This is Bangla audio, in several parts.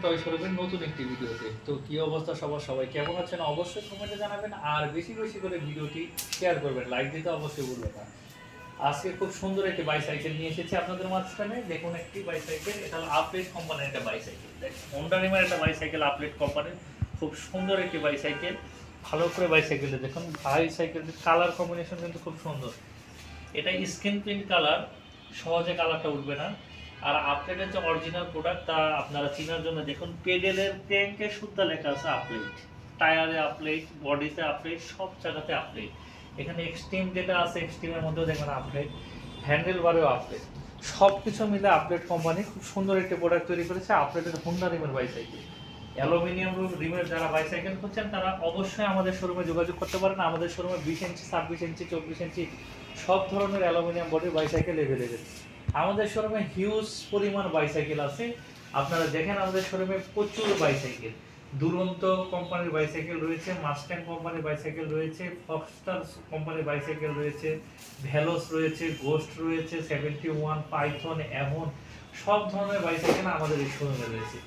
টয় শোরুমের নতুন একটি ভিডিওতে। তো কি অবস্থা সবাই কেমন আছেন অবশ্যই কমেন্টে জানাবেন, আর বেশি বেশি করে ভিডিওটি শেয়ার করবেন, লাইক দিতে অবশ্যই ভুলবেন না। আজকে খুব সুন্দর একটি বাইসাইকেল নিয়ে এসেছি আপনাদের মাঝখানে। দেখুন একটি বাইসাইকেল, এটা হলো আপলেট কোম্পানির একটা বাইসাইকেল। দেখুন হোন্ডা রিমার একটা বাইসাইকেল, আপলেট কোম্পানির খুব সুন্দর একটি বাইসাইকেল। ভালো করে বাইসাইকেলটা দেখুন, বাইসাইকেলটির কালার কম্বিনেশন কিন্তু খুব সুন্দর। এটা স্কিন প্রিন্ট কালার, সহজে কালারটা উঠবে না। আর আপলেটের যে অরিজিনাল প্রোডাক্ট তা আপনারা চেনার জন্য দেখুন পেডেলের ট্যাঙ্কে সুদ্ধা লেখা আছে আপলেট, টায়ারে আপলেট, বডিতে আপলেট, সব জায়গাতে আপলেট। এখানে এক্সট্রিম যেটা আছে এক্সট্রিমের মধ্যেও দেখবেন আপলেট, হ্যান্ডেল বারেও আপলেট, সব কিছু মিলে আপলেট কোম্পানি খুব সুন্দর একটি প্রোডাক্ট তৈরি করেছে। আপলেটের হোন্ডা রিমের বাইসাইকেল, অ্যালুমিনিয়াম রিমের যারা বাইসাইকেল করছেন তারা অবশ্যই আমাদের শোরুমে যোগাযোগ করতে পারেন। আমাদের শোরুমে 20 ইঞ্চি, 26 ইঞ্চি, 24 ইঞ্চি সব ধরনের অ্যালুমিনিয়াম বডির বাইসাইকেল এভেলেবেল। আমাদের শোরুমে হিউজ পরিমাণ বাইসাইকেল আছে। আপনারা দেখেন আমাদের শোরুমে প্রচুর বাইসাইকেল, দুরন্ত কোম্পানির বাইসাইকেল রয়েছে, মাস্ট্যাং কোম্পানির বাইসাইকেল রয়েছে, ফক্সস্টার কোম্পানির বাইসাইকেল রয়েছে, ভেলোস রয়েছে, গোস্ট রয়েছে, 71, পাইথন, এমন সব ধরনের বাইসাইকেল আমাদের এই শোরুমে রয়েছে।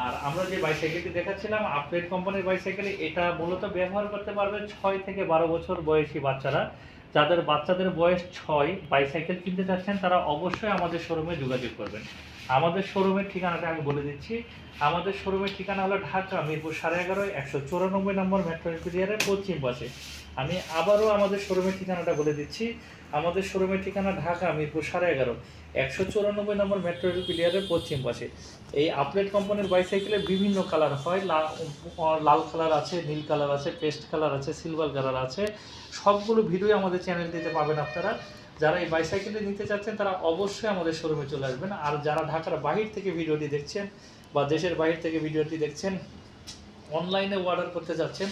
আর আমরা যে বাইসাইকেলটি দেখাচ্ছিলাম আপলেট কোম্পানির বাইসাইকেল, এটা মূলত ব্যবহার করতে পারবে 6 থেকে 12 বছর বয়সী বাচ্চারা। যাদের বাচ্চাদের বয়স 6 বাইসাইকেল কিনতে চাচ্ছেন তারা অবশ্যই আমাদের শোরুমে যোগাযোগ করবেন। আমাদের শোরুমের ঠিকানাটা আমি বলে দিচ্ছি। আমাদের শোরুমের ঠিকানা হলো ঢাকা মিরপুর 11.5 194 নম্বর মেট্রো এর পশ্চিম পাশে। আমি আবারও আমাদের শোরুমের ঠিকানাটা বলে দিচ্ছি। আমাদের শোরুমের ঠিকানা ঢাকা মিরপুর 11.5 194 নম্বর মেট্রো এর পশ্চিম পাশে। এই আপলেট কোম্পানির বাইসাইকেলের বিভিন্ন কালার হয়, লাল কালার আছে, নীল কালার আছে, পেস্ট কালার আছে, সিলভার কালার আছে। সবগুলো ভিডিও আমাদের চ্যানেলটিতে পাবেন আপনারা। যারা এই বাইসাইকেলটি নিতে চাচ্ছেন তারা অবশ্যই আমাদের শোরুমে চলে আসবেন। আর যারা ঢাকার বাহির থেকে ভিডিওটি দেখছেন বা দেশের বাহির থেকে ভিডিওটি দেখছেন, অনলাইনে অর্ডার করতে যাচ্ছেন,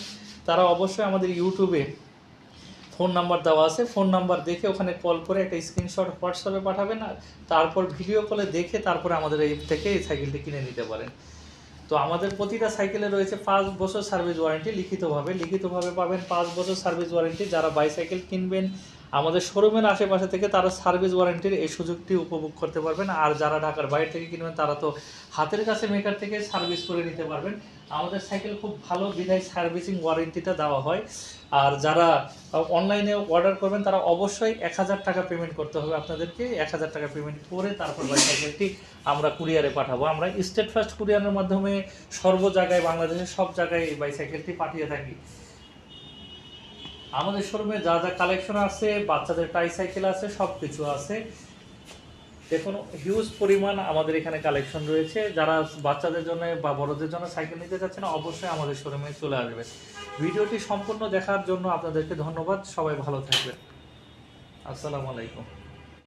তারা অবশ্যই আমাদের ইউটিউবে ফোন নাম্বার দেওয়া আছে, ফোন নাম্বার দেখে ওখানে কল করে একটা স্ক্রিনশট হোয়াটসঅ্যাপে পাঠাবেন, আর তারপর ভিডিও কলে দেখে তারপরে আমাদের এই থেকে এই সাইকেলটি কিনে নিতে পারেন। তো আমাদের প্রতিটা সাইকেলে রয়েছে 5 বছর সার্ভিস ওয়ারেন্টি, লিখিতভাবে পাবেন 5 বছর সার্ভিস ওয়ারেন্টি। যারা বাইসাইকেল কিনবেন আমাদের শোরুমের আশেপাশে থেকে তারা সার্ভিস ওয়ারেন্টির এই সুযোগটি উপভোগ করতে পারবেন। আর যারা ঢাকার বাইরে থেকে কিনবেন তারা তো হাতের কাছে মেকার থেকে সার্ভিস করে নিতে পারবেন। আমাদের সাইকেল খুব ভালো বিধায় সার্ভিসিং ওয়ারেন্টিটা দেওয়া হয়। আর যারা অনলাইনে অর্ডার করবেন তারা অবশ্যই 1000 টাকা পেমেন্ট করতে হবে আপনাদেরকে। 1000 টাকা পেমেন্ট করে তারপর বাইসাইকেলটি আমরা কুরিয়ারে পাঠাবো। আমরা স্টেট ফার্স্ট কুরিয়ারের মাধ্যমে সর্ব জায়গায়, বাংলাদেশের সব জায়গায় এই বাইসাইকেলটি পাঠিয়ে থাকি। আমাদের শোরুমে যা যা কালেকশন আছে, বাচ্চাদের ট্রাইসাইকেল আছে, সব কিছু আছে। দেখুন হিউজ পরিমাণ আমাদের এখানে কালেকশন রয়েছে। যারা বাচ্চাদের জন্য বা বড়দের জন্য সাইকেল নিতে চাচ্ছেন অবশ্যই আমাদের শোরুমে চলে আসবেন। ভিডিওটি সম্পূর্ণ দেখার জন্য আপনাদেরকে ধন্যবাদ। সবাই ভালো থাকবেন। আসসালামু আলাইকুম।